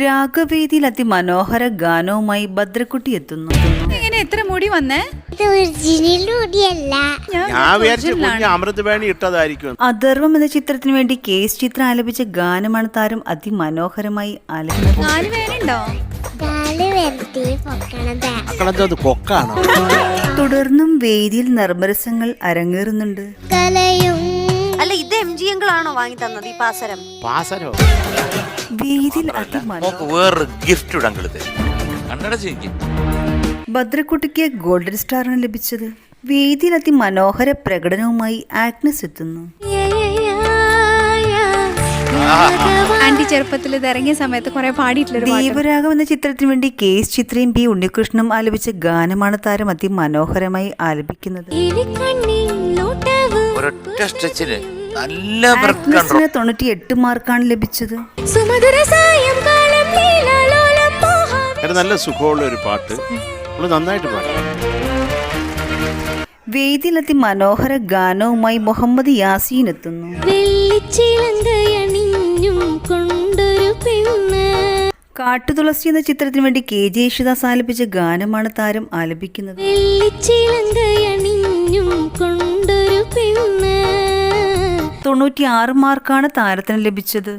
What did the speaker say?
രാഗവേദിയിൽ അതിമനോഹര ഗാനവുമായി ഭദ്രക്കുട്ടി എത്തുന്നു. ഇങ്ങനെ എത്ര മുടി വന്നേ? അഥർവം എന്ന ചിത്രത്തിന് വേണ്ടി കേസ് ചിത്ര ആലപിച്ച ഗാനമാണ് താരം അതിമനോഹരമായി ആലപിച്ചത്. തുടർന്നും വേദിയിൽ നർമ്മരസങ്ങൾ അരങ്ങേറുന്നുണ്ട്. അല്ല, ഇത് MG അങ്കിളാണോ വാങ്ങി തന്നത് ഈ പാസരം? വേദിയിൽ ഭദ്രക്കുട്ടിക്ക് ഗോൾഡൻ സ്റ്റാറാണ് ലഭിച്ചത്. വേദിയിൽ അതിമനോഹര പ്രകടനവുമായി ആഗ്നസ് എത്തുന്നു. ആന്റി ചെറുപ്പത്തിൽ ഇത് ഇറങ്ങിയ സമയത്ത് കുറെ പാടിയിട്ടുള്ള ദേവരാഗം എന്ന ചിത്രത്തിന് വേണ്ടി കേസ് ചിത്രയും ബി ഉണ്ണികൃഷ്ണനും ആലപിച്ച ഗാനമാണ് താരം അതിമനോഹരമായി ആലപിക്കുന്നത്. 98 മാർക്കാണ് ലഭിച്ചത്. നല്ല സുഖമുള്ള ഒരു പാട്ട്, നന്നായിട്ട് പാടി. വേദിയിൽ അതിമനോഹര ഗാനവുമായി മുഹമ്മദ് യാസീൻ എത്തുന്നു. കാട്ടുതുളസി എന്ന ചിത്രത്തിന് വേണ്ടി KJ യേശുദാസ് ആലപിച്ച ഗാനമാണ് താരം ആലപിക്കുന്നത്. 96 മാർക്കാണ് താരത്തിന് ലഭിച്ചത്.